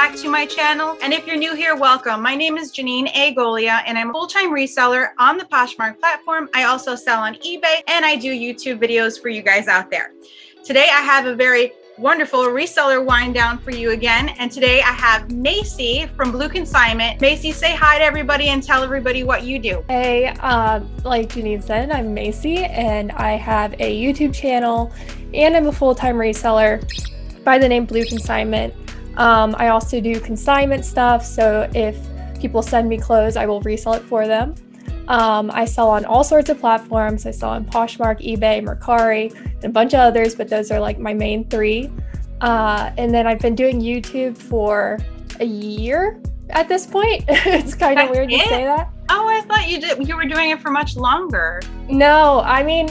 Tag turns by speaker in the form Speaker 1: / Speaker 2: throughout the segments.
Speaker 1: back to my channel. And if you're new here, welcome. My name is Janine A. Golia, and I'm a full-time reseller on the Poshmark platform. I also sell on eBay, and I do YouTube videos for you guys out there. Today, I have a very wonderful reseller wind down for you again. And today I have Macy from Blue Consignment. Macy, say hi to everybody and tell everybody what you do.
Speaker 2: Hey, like Janine said, I'm Macy and I have a YouTube channel and I'm a full-time reseller by the name Blue Consignment. I also do consignment stuff. So if people send me clothes, I will resell it for them. I sell on all sorts of platforms. I sell on Poshmark, eBay, Mercari, and a bunch of others, but those are like my main three. And then I've been doing YouTube for a year at this point. It's kind of weird to say that.
Speaker 1: Oh, I thought you were doing it for much longer.
Speaker 2: No, I mean,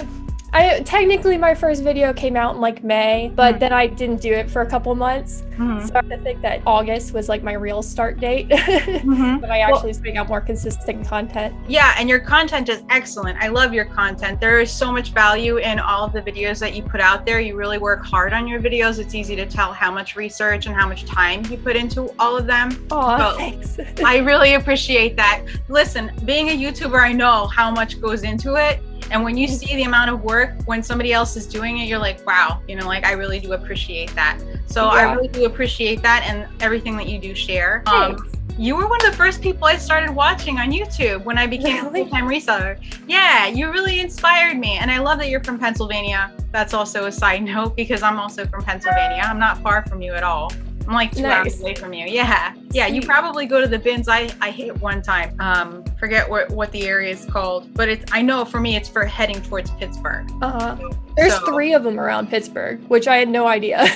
Speaker 2: technically my first video came out in like May, but then I didn't do it for a couple months. So I have to think that August was like my real start date. But I actually was putting out more consistent content.
Speaker 1: Yeah, and your content is excellent. I love your content. There is so much value in all of the videos that you put out there. You really work hard on your videos. It's easy to tell how much research and how much time you put into all of them.
Speaker 2: Oh, thanks.
Speaker 1: I really appreciate that. Listen, being a YouTuber, I know how much goes into it. And when you see the amount of work when somebody else is doing it, you're like, wow, you know, like I really do appreciate that. So I really do appreciate that and everything that you do share. You were one of the first people I started watching on YouTube when I became a full-time reseller. Yeah, you really inspired me. And I love that you're from Pennsylvania. That's also a side note because I'm also from Pennsylvania. I'm not far from you at all. I'm like 2 hours away from you. Yeah. Yeah, you probably go to the bins I hit one time. Forget what the area is called, but I know for me it's for heading towards Pittsburgh.
Speaker 2: There's 3 of them around Pittsburgh, which I had no idea.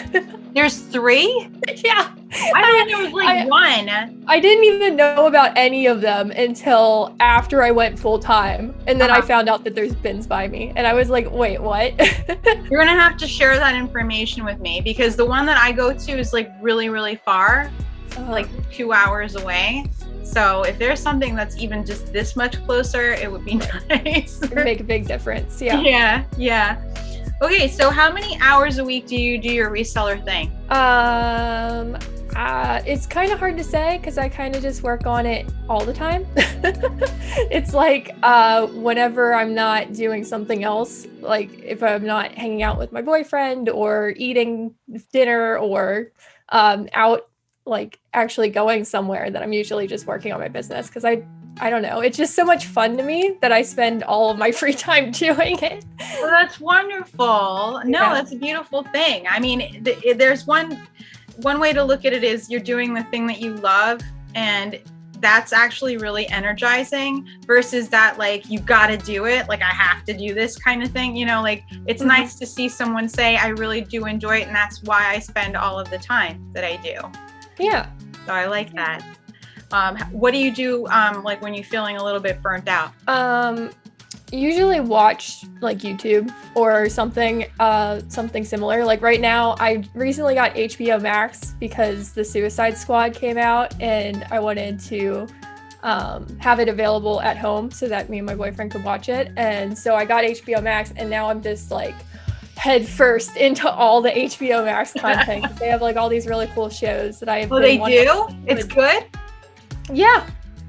Speaker 1: There's 3?
Speaker 2: Yeah.
Speaker 1: I thought there was like 1. I
Speaker 2: didn't even know about any of them until after I went full time. And then I found out that there's bins by me. And I was like, wait, what?
Speaker 1: You're gonna have to share that information with me because the one that I go to is like really, really far, like 2 hours away. So if there's something that's even just this much closer, it would be nice.
Speaker 2: It would make a big difference. Yeah.
Speaker 1: Yeah. Yeah. Okay, so how many hours a week do you do your reseller thing?
Speaker 2: It's kind of hard to say because I kind of just work on it all the time. It's like whenever I'm not doing something else, like if I'm not hanging out with my boyfriend or eating dinner or out like actually going somewhere, that I'm usually just working on my business because I don't know. It's just so much fun to me that I spend all of my free time doing it.
Speaker 1: Well, that's wonderful. No, that's a beautiful thing. I mean, there's one way to look at it is you're doing the thing that you love, and that's actually really energizing versus that like you got to do it, like I have to do this kind of thing. You know, like it's nice to see someone say, I really do enjoy it, and that's why I spend all of the time that I do.
Speaker 2: Yeah.
Speaker 1: So I like that. What do you do like when you're feeling a little bit burnt out?
Speaker 2: Usually watch like YouTube or something similar. Like right now, I recently got HBO Max because the Suicide Squad came out and I wanted to have it available at home so that me and my boyfriend could watch it. And so I got HBO Max and now I'm just like head first into all the HBO Max content. They have like all these really cool shows that I have.
Speaker 1: Oh, they do? It's good?
Speaker 2: Yeah,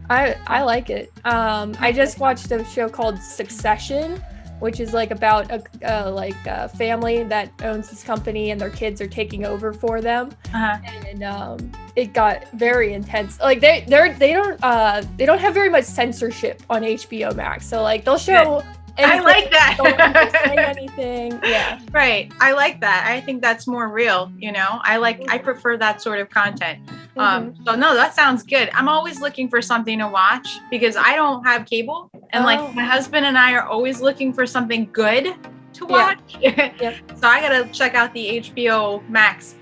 Speaker 2: I like it. I just watched a show called Succession, which is like about a family that owns this company and their kids are taking over for them. And it got very intense. Like they don't have very much censorship on HBO Max. So like they'll show anything,
Speaker 1: I like that.
Speaker 2: Don't say anything. Yeah.
Speaker 1: Right. I like that. I think that's more real, you know. I prefer that sort of content. So no, that sounds good. I'm always looking for something to watch because I don't have cable, and like my husband and I are always looking for something good to watch. So I gotta check out the HBO Max.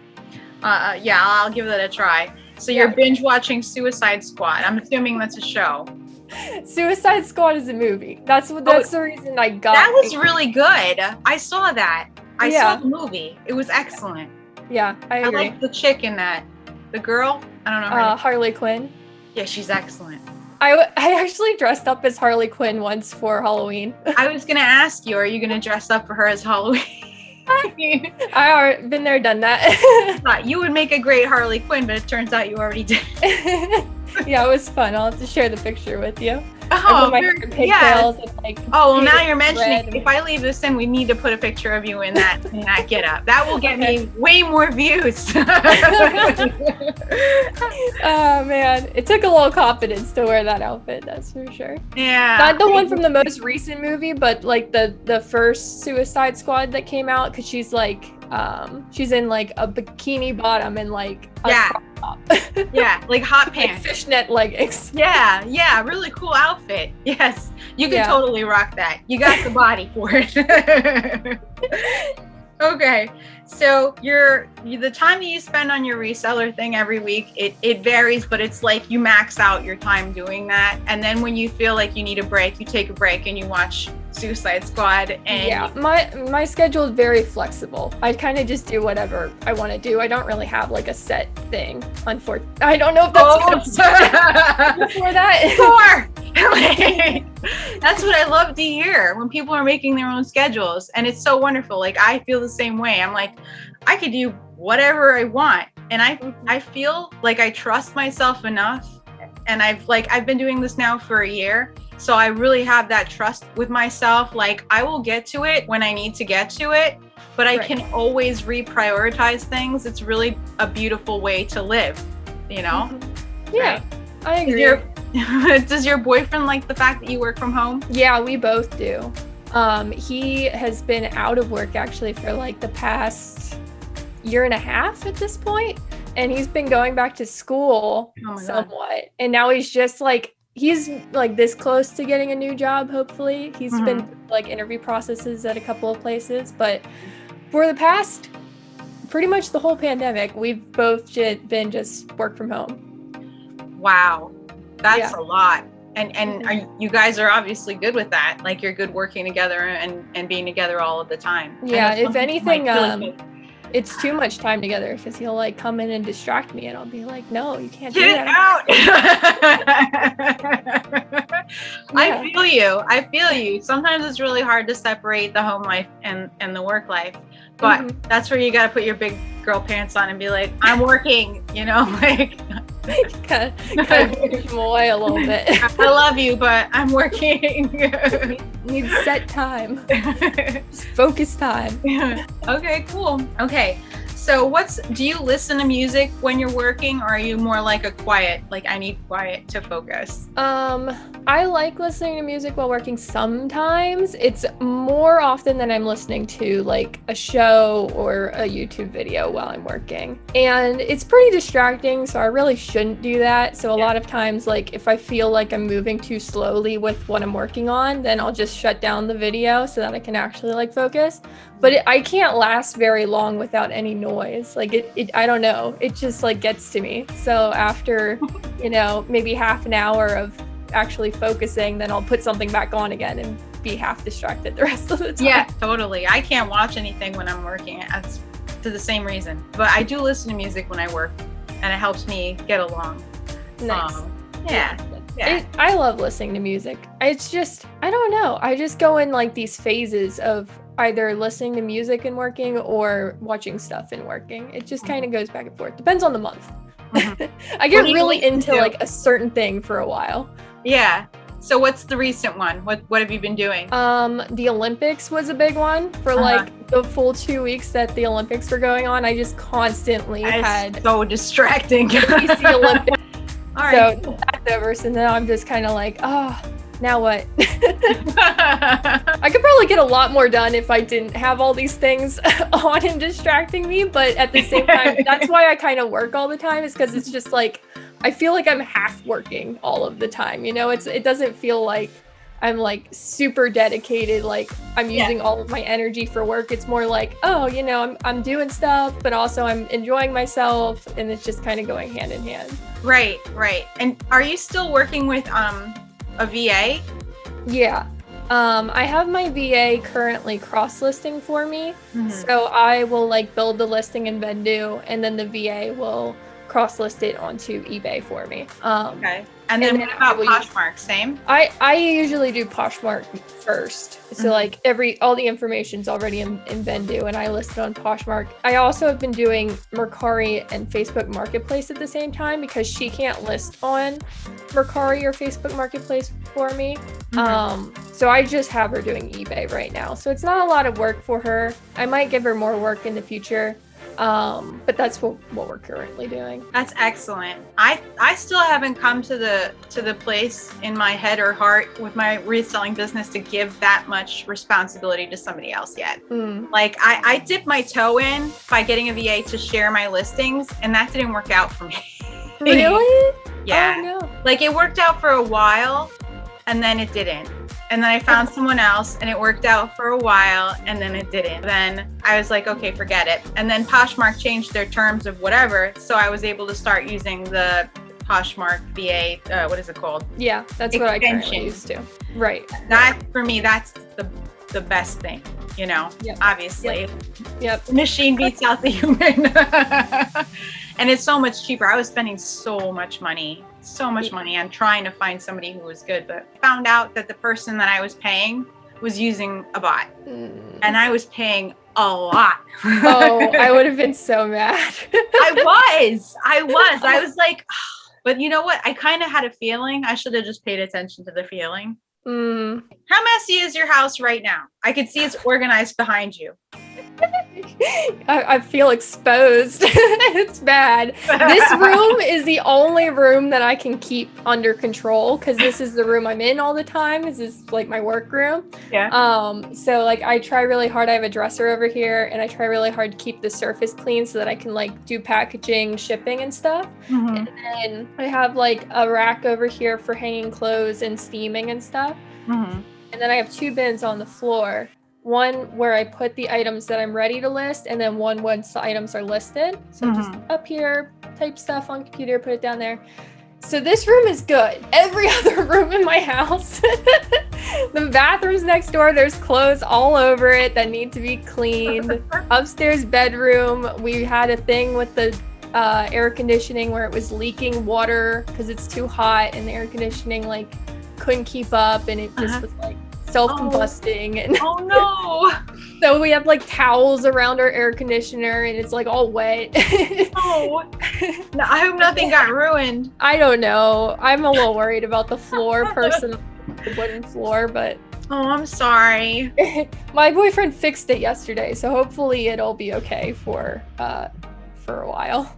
Speaker 1: Yeah, I'll give that a try. So you're binge watching Suicide Squad. I'm assuming that's a show.
Speaker 2: Suicide Squad is a movie. That's the reason I got
Speaker 1: that. Was really good. I saw that. I saw the movie. It was excellent.
Speaker 2: Yeah, I agree.
Speaker 1: I like the chick in that. The girl? I don't know her name.
Speaker 2: Harley Quinn.
Speaker 1: Yeah, she's excellent.
Speaker 2: I actually dressed up as Harley Quinn once for Halloween.
Speaker 1: I was going to ask you, are you going to dress up for her as Halloween?
Speaker 2: I've been there, done that.
Speaker 1: Thought you would make a great Harley Quinn, but it turns out you already did.
Speaker 2: Yeah, it was fun. I'll have to share the picture with you.
Speaker 1: Oh,
Speaker 2: my pigtails and, like,
Speaker 1: oh, well, now you're mentioning
Speaker 2: red.
Speaker 1: if I leave this in, we need to put a picture of you in that get up. That will get me way more views.
Speaker 2: Oh man, it took a little confidence to wear that outfit, that's for sure.
Speaker 1: Yeah.
Speaker 2: Not the one from the most recent movie, but like the first Suicide Squad that came out, because she's like she's in like a bikini bottom and like a crop top.
Speaker 1: Yeah, like hot pants.
Speaker 2: Like fishnet leggings.
Speaker 1: Yeah, really cool outfit. Yes, you can totally rock that. You got the body for it. Okay, so the time that you spend on your reseller thing every week, it varies, but it's like you max out your time doing that, and then when you feel like you need a break, you take a break and you watch Suicide Squad. And
Speaker 2: yeah, my schedule is very flexible. I kind of just do whatever I want to do. I don't really have like a set thing. Unfortunately, I don't know if that's before that.
Speaker 1: Sure. That's what I love to hear, when people are making their own schedules, and it's so wonderful. Like, I feel the same way. I'm like, I could do whatever I want, and I feel like I trust myself enough, and I've been doing this now for a year, so I really have that trust with myself. Like, I will get to it when I need to get to it, but I can always reprioritize things. It's really a beautiful way to live, you know?
Speaker 2: Yeah,
Speaker 1: right?
Speaker 2: I agree.
Speaker 1: Does your boyfriend like the fact that you work from home?
Speaker 2: Yeah, we both do. He has been out of work actually for like the past year and a half at this point, and he's been going back to school somewhat. And now he's like this close to getting a new job, hopefully. He's been like interview processes at a couple of places, but for the past pretty much the whole pandemic, we've both been just work from home.
Speaker 1: Wow. That's a lot. And you guys are obviously good with that. Like, you're good working together and being together all of the time.
Speaker 2: Yeah, if anything, it's too much time together, because he'll like come in and distract me, and I'll be like, no, you can't do that.
Speaker 1: I feel you. Sometimes it's really hard to separate the home life and the work life. But that's where you got to put your big girl pants on and be like, I'm working, you know, like.
Speaker 2: kind of push him away a little bit.
Speaker 1: I love you, but I'm working.
Speaker 2: Need set time. Just focus time.
Speaker 1: Okay, cool. Okay. So do you listen to music when you're working, or are you more like I need quiet to focus?
Speaker 2: I like listening to music while working sometimes. It's more often than I'm listening to like a show or a YouTube video while I'm working. And it's pretty distracting, so I really shouldn't do that. So a lot of times, like if I feel like I'm moving too slowly with what I'm working on, then I'll just shut down the video so that I can actually like focus. But I can't last very long without any noise. Like it I don't know, it just like gets to me. So after, maybe half an hour of actually focusing, then I'll put something back on again and be half distracted the rest of the time.
Speaker 1: Yeah, totally. I can't watch anything when I'm working. That's for the same reason. But I do listen to music when I work, and it helps me get along.
Speaker 2: Nice.
Speaker 1: Yeah.
Speaker 2: I love listening to music. It's just, I don't know. I just go in like these phases of either listening to music and working or watching stuff and working. It just kind of goes back and forth. Depends on the month. I get really into like a certain thing for a while.
Speaker 1: Yeah. So what's the recent one? What have you been doing?
Speaker 2: The Olympics was a big one for like the full 2 weeks that the Olympics were going on. I just constantly had
Speaker 1: so distracting.
Speaker 2: PC Olympics.
Speaker 1: All right.
Speaker 2: So that's over. So now I'm just kind of like, now what? I could probably get a lot more done if I didn't have all these things on and distracting me. But at the same time, that's why I kind of work all the time, is because it's just like, I feel like I'm half working all of the time. It doesn't feel like I'm like super dedicated, like I'm using all of my energy for work. It's more like, I'm doing stuff, but also I'm enjoying myself, and it's just kind of going hand in hand.
Speaker 1: Right. And are you still working with a VA?
Speaker 2: Yeah. I have my VA currently cross-listing for me. So I will like build the listing in Vendu, and then the VA will cross-list it onto eBay for me.
Speaker 1: Okay. And then what about
Speaker 2: we-
Speaker 1: Poshmark? Same?
Speaker 2: I usually do Poshmark first. So like all the information's already in Vendu, and I list it on Poshmark. I also have been doing Mercari and Facebook Marketplace at the same time because she can't list on Mercari or Facebook Marketplace for me. So I just have her doing eBay right now. So it's not a lot of work for her. I might give her more work in the future. But that's what we're currently doing.
Speaker 1: That's excellent. I still haven't come to the place in my head or heart with my reselling business to give that much responsibility to somebody else yet. Like I dipped my toe in by getting a VA to share my listings, and that didn't work out for me.
Speaker 2: Really?
Speaker 1: Yeah.
Speaker 2: Oh, no.
Speaker 1: Like it worked out for a while and then it didn't. And then I found someone else and it worked out for a while and then it didn't. Then I was like, okay, forget it. And then Poshmark changed their terms of whatever. So I was able to start using the Poshmark VA, what is it called?
Speaker 2: Yeah, that's what I currently used to. Right.
Speaker 1: That for me, that's the best thing, you know, obviously.
Speaker 2: Yep.
Speaker 1: The machine beats out the human. And it's so much cheaper. I was spending so much money on trying to find somebody who was good, but found out that the person that I was paying was using a bot and I was paying a lot.
Speaker 2: Oh, I would have been so mad.
Speaker 1: I was like, but you know what? I kind of had a feeling. I should have just paid attention to the feeling. How messy is your house right now? I could see it's organized behind you.
Speaker 2: I feel exposed. It's bad. This room is the only room that I can keep under control because this is the room I'm in all the time. This is like my work room.
Speaker 1: Yeah.
Speaker 2: So like I try really hard. I have a dresser over here and I try really hard to keep the surface clean so that I can like do packaging, shipping and stuff. And then I have like a rack over here for hanging clothes and steaming and stuff. And then I have 2 bins on the floor. One where I put the items that I'm ready to list, and then one once the items are listed. So just up here, type stuff on computer, put it down there. So this room is good. Every other room in my house, the bathroom's next door, there's clothes all over it that need to be cleaned. Upstairs bedroom, we had a thing with the air conditioning where it was leaking water because it's too hot, and the air conditioning like couldn't keep up, and it just was like self-combusting. And
Speaker 1: oh no.
Speaker 2: So we have like towels around our air conditioner and it's like all wet.
Speaker 1: Oh, no, I hope nothing got ruined.
Speaker 2: I don't know. I'm a little worried about the floor person, the wooden floor, but
Speaker 1: oh, I'm sorry.
Speaker 2: My boyfriend fixed it yesterday, so hopefully it'll be okay for a while.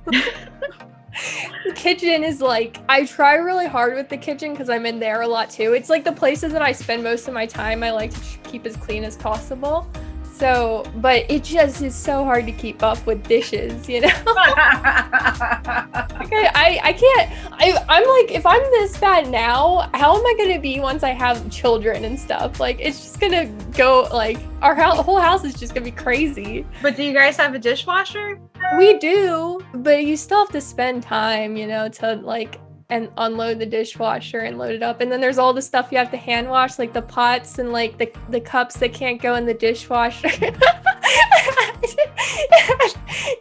Speaker 2: The kitchen is like, I try really hard with the kitchen because I'm in there a lot too. It's like the places that I spend most of my time. I like to keep as clean as possible. So, but it just is so hard to keep up with dishes, you know? I can't, I'm like, if I'm this bad now, how am I going to be once I have children and stuff? Like, it's just going to go, like, our whole house is just going to be crazy.
Speaker 1: But do you guys have a dishwasher?
Speaker 2: We do, but you still have to spend time, you know, to like, and unload the dishwasher and load it up. And then there's all the stuff you have to hand wash, like the pots and like the cups that can't go in the dishwasher.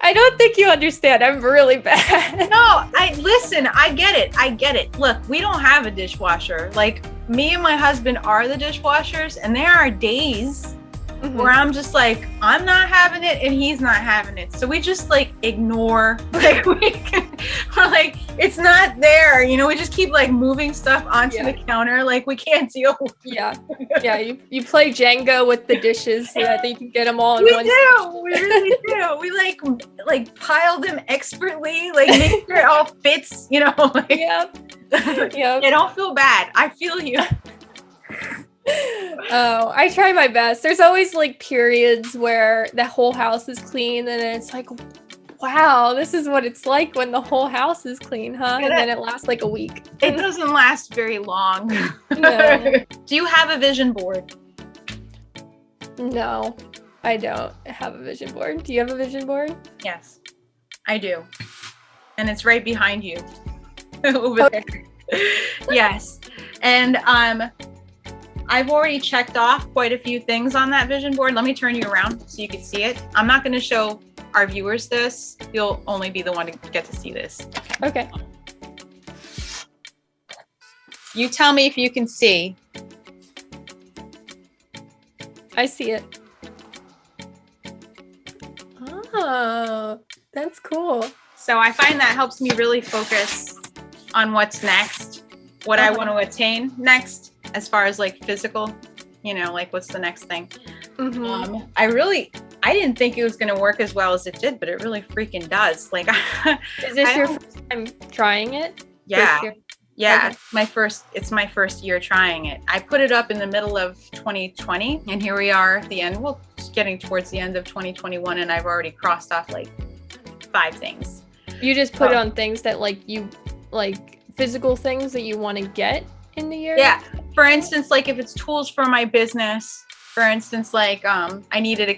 Speaker 2: I don't think you understand. I'm really bad.
Speaker 1: No, I get it. Look, we don't have a dishwasher. Like me and my husband are the dishwashers, and there are days where I'm just like, I'm not having it and he's not having it. So we just like ignore, like we're like, it's not there. You know, we just keep like moving stuff onto the counter. Like we can't deal with it.
Speaker 2: Yeah. You play Jenga with the dishes so that you can get them all in one.
Speaker 1: We really do. We like pile them expertly, like make sure it all fits, you know. Like,
Speaker 2: yeah.
Speaker 1: Yeah, don't feel bad. I feel you.
Speaker 2: Oh, I try my best. There's always like periods where the whole house is clean and then it's like, wow, this is what it's like when the whole house is clean, huh? And then it lasts like a week.
Speaker 1: It doesn't last very long.
Speaker 2: No.
Speaker 1: Do you have a vision board?
Speaker 2: No, I don't have a vision board. Do you have a vision board?
Speaker 1: Yes, I do. And it's right behind you over there. Yes. And I've already checked off quite a few things on that vision board. Let me turn you around so you can see it. I'm not going to show our viewers this. You'll only be the one to get to see this.
Speaker 2: Okay.
Speaker 1: You tell me if you can see.
Speaker 2: I see it. Oh, that's cool.
Speaker 1: So I find that helps me really focus on what's next, what I want to attain next, as far as like physical, you know, like what's the next thing. I didn't think it was going to work as well as it did, but it really freaking does. Like,
Speaker 2: is this your first time trying it?
Speaker 1: Yeah. Yeah.
Speaker 2: Okay.
Speaker 1: It's my first year trying it. I put it up in the middle of 2020 and here we are at the end. Well, just getting towards the end of 2021 and I've already crossed off like 5 things.
Speaker 2: You just put it on things that like you, like physical things that you want to get in the year?
Speaker 1: Yeah. For instance, like if it's tools for my business, for instance, like I needed a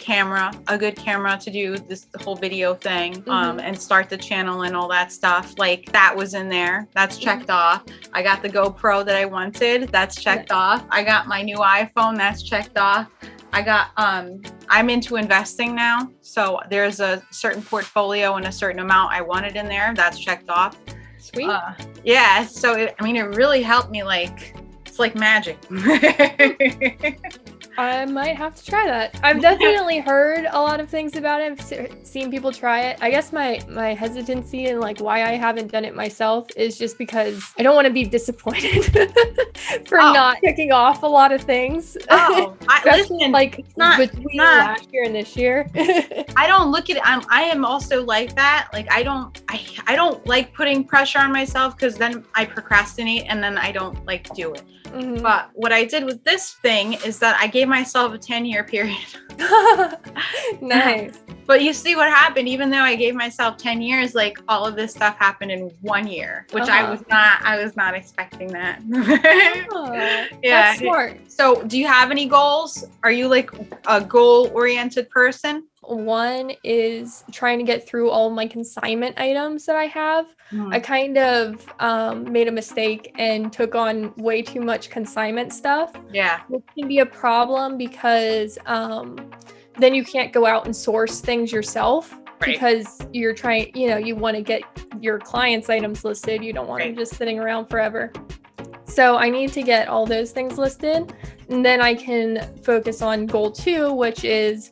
Speaker 1: good camera to do the whole video thing and start the channel and all that stuff. Like that was in there. That's checked off. I got the GoPro that I wanted. That's checked off. I got my new iPhone. That's checked off. I got, I'm into investing now. So there's a certain portfolio and a certain amount I wanted in there. That's checked off.
Speaker 2: Sweet.
Speaker 1: Yeah. So, it really helped me. Like, it's like magic.
Speaker 2: I might have to try that. I've definitely heard a lot of things about it. I've seen people try it. I guess my hesitancy and like why I haven't done it myself is just because I don't want to be disappointed for not checking off a lot of things.
Speaker 1: Listen,
Speaker 2: like it's not between last year and this year.
Speaker 1: I don't look at it. I am also like that. Like I don't like putting pressure on myself because then I procrastinate and then I don't like do it. But what I did with this thing is that I gave myself a 10-year period.
Speaker 2: Nice.
Speaker 1: But you see what happened, even though I gave myself 10 years, like all of this stuff happened in 1 year, which I was not expecting that. Yeah.
Speaker 2: That's smart.
Speaker 1: So do you have any goals? Are you like a goal-oriented person?
Speaker 2: One is trying to get through all my consignment items that I have. I kind of made a mistake and took on way too much consignment stuff.
Speaker 1: Yeah.
Speaker 2: Which can be a problem because then you can't go out and source things yourself because you're trying, you want to get your clients' items listed. You don't want them just sitting around forever. So I need to get all those things listed and then I can focus on goal 2, which is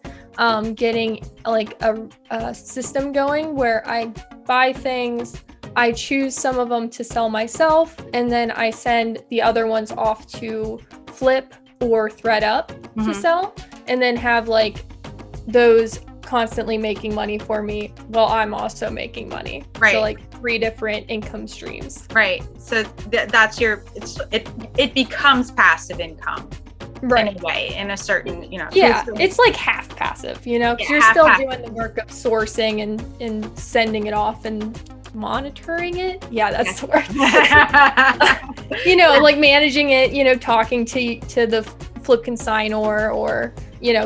Speaker 2: getting like a system going where I buy things, I choose some of them to sell myself, and then I send the other ones off to Flip or ThreadUp to sell, and then have like those constantly making money for me while I'm also making money.
Speaker 1: Right. So
Speaker 2: like 3 different income streams.
Speaker 1: Right. So that's it becomes passive income.
Speaker 2: Right.
Speaker 1: In a way, in a certain,
Speaker 2: Yeah, it's like half passive, because you're still doing the work of sourcing and sending it off and monitoring it. Yeah, that's the word. Like managing it, talking to the Flip consignor or,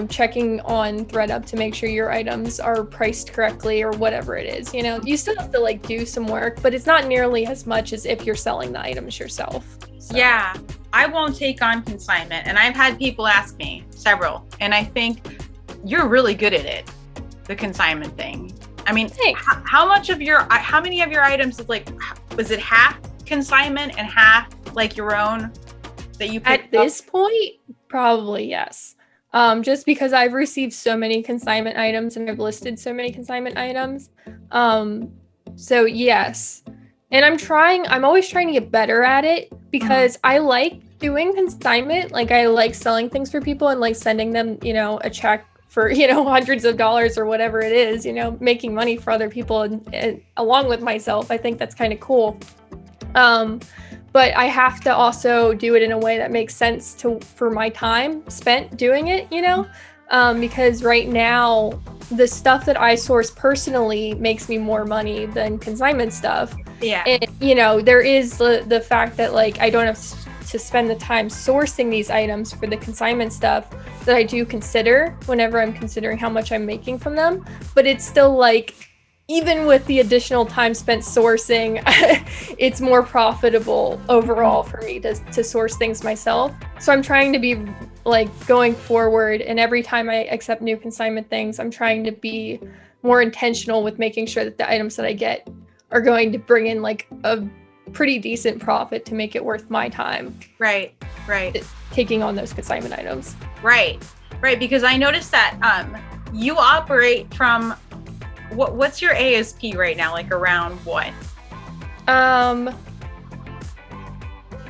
Speaker 2: checking on ThreadUp to make sure your items are priced correctly or whatever it is. You still have to like do some work, but it's not nearly as much as if you're selling the items yourself. So.
Speaker 1: Yeah. I won't take on consignment, and I've had people ask me, several, and I think you're really good at it, the consignment thing. I mean, how many of your items is like, was it half consignment and half like your own that you picked
Speaker 2: At this point, probably yes. Just because I've received so many consignment items and I've listed so many consignment items. So yes. And I'm always trying to get better at it because I like doing consignment. Like I like selling things for people and like sending them, a check for, hundreds of dollars or whatever it is, making money for other people and along with myself. I think that's kind of cool. But I have to also do it in a way that makes sense for my time spent doing it, because right now the stuff that I source personally makes me more money than consignment stuff.
Speaker 1: Yeah.
Speaker 2: And, there is the fact that like I don't have to spend the time sourcing these items for the consignment stuff that I do consider whenever I'm considering how much I'm making from them. But it's still like, even with the additional time spent sourcing, it's more profitable overall for me to source things myself. So I'm trying to be like going forward, and every time I accept new consignment things, I'm trying to be more intentional with making sure that the items that I get are going to bring in like a pretty decent profit to make it worth my time.
Speaker 1: Right.
Speaker 2: Taking on those consignment items.
Speaker 1: Right. Because I noticed that you operate from what's your ASP right now? Like around what?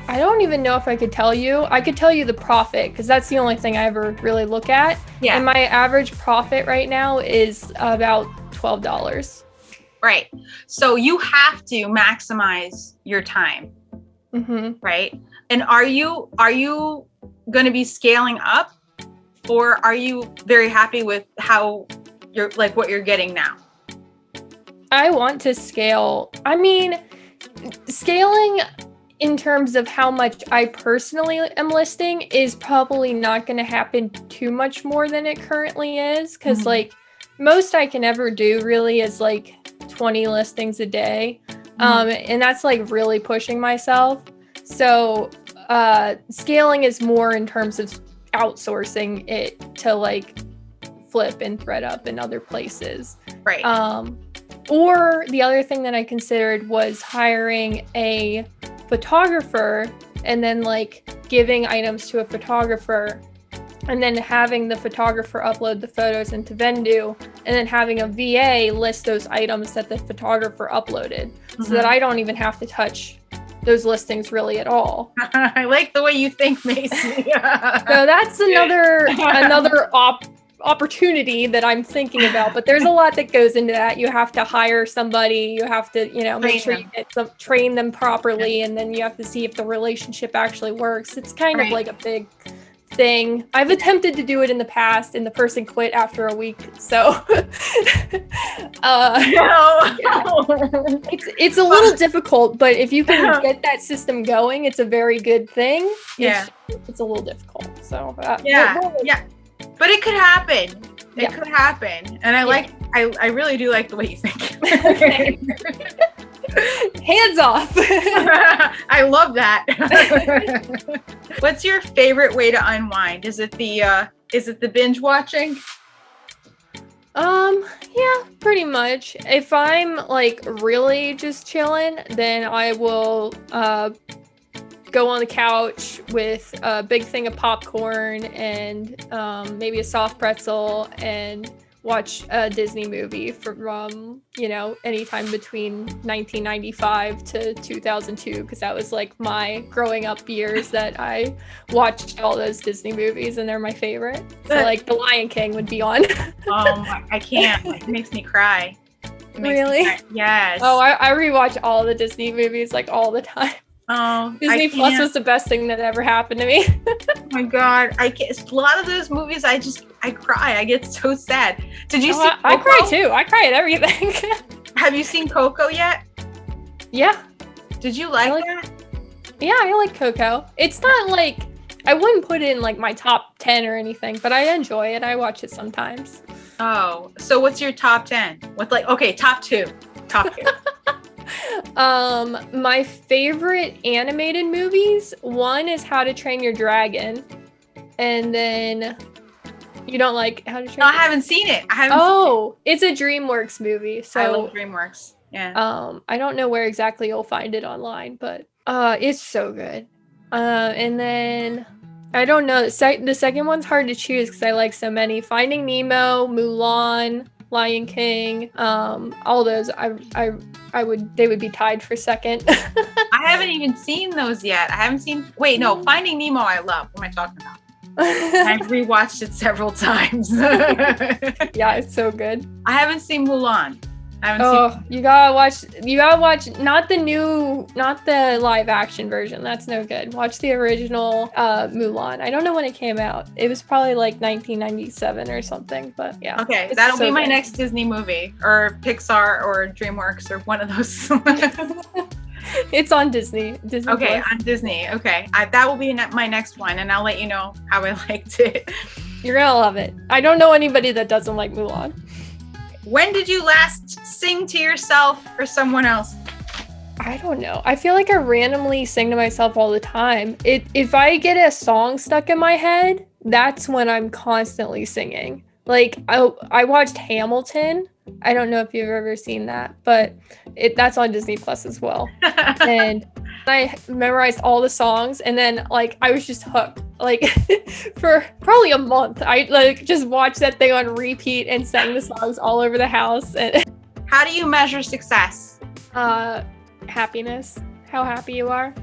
Speaker 2: I don't even know if I could tell you. I could tell you the profit because that's the only thing I ever really look at.
Speaker 1: Yeah.
Speaker 2: And my average profit right now is about $12.
Speaker 1: Right. So you have to maximize your time.
Speaker 2: Mm-hmm.
Speaker 1: Right. And are you going to be scaling up, or are you very happy with how you're like what you're getting now?
Speaker 2: I want to scale. I mean, scaling in terms of how much I personally am listing is probably not going to happen too much more than it currently is. Because like most I can ever do really is like 20 listings a day. And that's like really pushing myself. So scaling is more in terms of outsourcing it to like Flip and ThreadUp and other places.
Speaker 1: Right.
Speaker 2: Or the other thing that I considered was hiring a photographer and then like giving items to a photographer and then having the photographer upload the photos into Vendu and then having a VA list those items that the photographer uploaded so that I don't even have to touch those listings really at all.
Speaker 1: I like the way you think, Macy.
Speaker 2: So that's another opportunity that I'm thinking about, but there's a lot that goes into that. You have to hire somebody, you have to, make sure you train them properly, and then you have to see if the relationship actually works. It's kind of like a big thing. I've attempted to do it in the past and the person quit after a week. So it's a little difficult, but if you can get that system going, it's a very good thing. It's a little difficult. So
Speaker 1: but it could happen. It could happen. And I really do like the way you think.
Speaker 2: Hands off.
Speaker 1: I love that. What's your favorite way to unwind? Is it the binge watching?
Speaker 2: Yeah, pretty much. If I'm like really just chilling, then I will go on the couch with a big thing of popcorn and maybe a soft pretzel and watch a Disney movie from, anytime between 1995 to 2002, because that was like my growing up years that I watched all those Disney movies and they're my favorite. So like The Lion King would be on.
Speaker 1: I can't. It makes me cry.
Speaker 2: Really?
Speaker 1: Yes.
Speaker 2: Oh, I rewatch all the Disney movies like all the time.
Speaker 1: Oh,
Speaker 2: Disney Plus was the best thing that ever happened to me.
Speaker 1: Oh my God. I can't. A lot of those movies, I cry. I get so sad. Did you see Coco?
Speaker 2: I cry too. I cry at everything.
Speaker 1: Have you seen Coco yet?
Speaker 2: Yeah.
Speaker 1: Did you like that?
Speaker 2: Yeah, I like Coco. It's not like, I wouldn't put it in like my top 10 or anything, but I enjoy it. I watch it sometimes.
Speaker 1: Oh, so what's your top 10? Top two. Top two.
Speaker 2: My favorite animated movies, one is How to Train Your Dragon, and then you don't like How to Train?
Speaker 1: No, I haven't seen it.
Speaker 2: It's a DreamWorks movie. So
Speaker 1: I love DreamWorks. Yeah.
Speaker 2: I don't know where exactly you'll find it online, but it's so good. And then I don't know. The second one's hard to choose because I like so many. Finding Nemo, Mulan, Lion King, all those they would be tied for second.
Speaker 1: I haven't even seen those yet. Finding Nemo I love. What am I talking about? I've rewatched it several times.
Speaker 2: Yeah, it's so good.
Speaker 1: I haven't seen Mulan.
Speaker 2: You gotta watch not the live action version. That's no good. Watch the original Mulan. I don't know when it came out. It was probably like 1997 or something, but yeah.
Speaker 1: Okay, that'll be my next Disney movie, or Pixar or DreamWorks or one of those.
Speaker 2: It's on Disney.
Speaker 1: Okay, on Disney. Okay, that will be my next one, and I'll let you know how I liked it.
Speaker 2: You're gonna love it. I don't know anybody that doesn't like Mulan.
Speaker 1: When did you last sing to yourself or someone else?
Speaker 2: I don't know. I feel like I randomly sing to myself all the time. If I get a song stuck in my head, that's when I'm constantly singing. Like I watched Hamilton I don't know if you've ever seen that, but that's on Disney Plus as well. And I memorized all the songs, and then like I was just hooked. Like for probably a month, I like just watched that thing on repeat and sang the songs all over the house. And
Speaker 1: How do you measure success?
Speaker 2: Happiness, how happy you are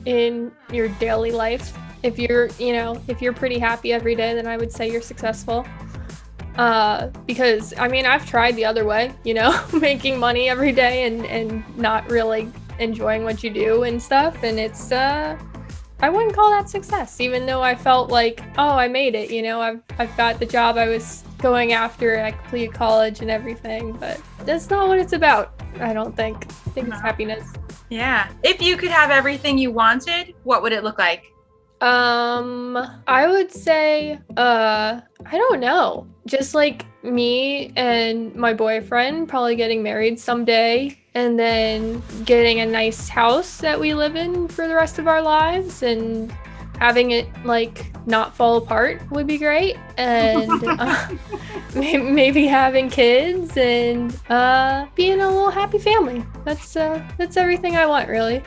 Speaker 2: in your daily life. If you're pretty happy every day, then I would say you're successful. Because I mean, I've tried the other way, making money every day and not really enjoying what you do and stuff. And it's, I wouldn't call that success, even though I felt like, oh, I made it, I've got the job I was going after. I completed college and everything, but that's not what it's about. I don't think. I think it's happiness.
Speaker 1: Yeah. If you could have everything you wanted, what would it look like?
Speaker 2: I would say, I don't know. Just like me and my boyfriend probably getting married someday, and then getting a nice house that we live in for the rest of our lives, and having it like not fall apart would be great. And maybe having kids and being a little happy family. That's everything I want, really.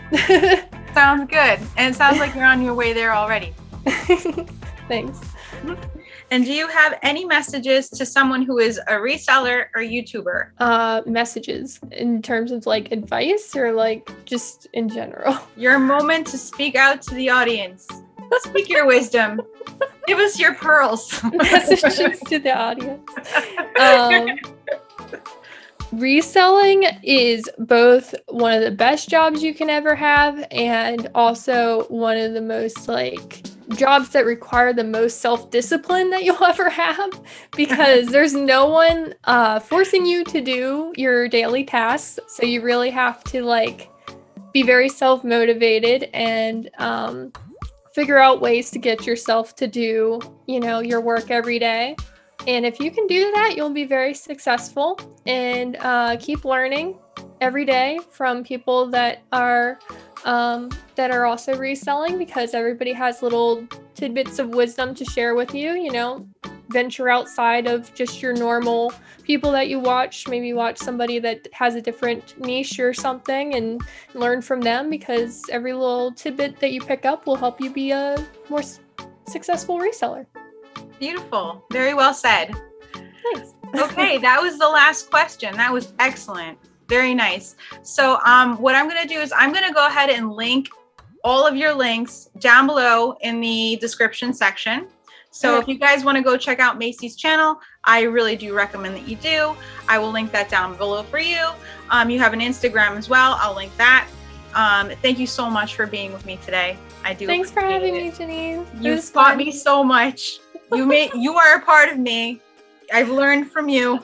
Speaker 1: Sounds good. And it sounds like you're on your way there already.
Speaker 2: Thanks.
Speaker 1: And do you have any messages to someone who is a reseller or YouTuber?
Speaker 2: Messages in terms of like advice, or like just in general?
Speaker 1: Your moment to speak out to the audience. Speak your wisdom. Give us your pearls.
Speaker 2: Messages to the audience. Reselling is both one of the best jobs you can ever have, and also one of the most like jobs that require the most self-discipline that you'll ever have, because there's no one forcing you to do your daily tasks. So you really have to like be very self-motivated and figure out ways to get yourself to do, your work every day. And if you can do that, you'll be very successful, and keep learning every day from people that are also reselling, because everybody has little tidbits of wisdom to share with you. Venture outside of just your normal people that you watch. Maybe watch somebody that has a different niche or something and learn from them, because every little tidbit that you pick up will help you be a more successmal reseller.
Speaker 1: Beautiful. Very well said.
Speaker 2: Thanks.
Speaker 1: Okay, that was the last question. That was excellent. Very nice. So what I'm going to do is I'm going to go ahead and link all of your links down below in the description section. So if you guys want to go check out MACY'S channel, I really do recommend that you do. I will link that down below for you. You have an Instagram as well. I'll link that. Thank you so much for being with me today. I do.
Speaker 2: Thanks for having me, Janine.
Speaker 1: You've taught me so much. You are a part of me. I've learned from you.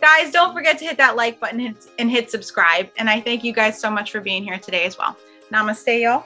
Speaker 1: Guys, don't forget to hit that like button and hit subscribe. And I thank you guys so much for being here today as well. Namaste, y'all.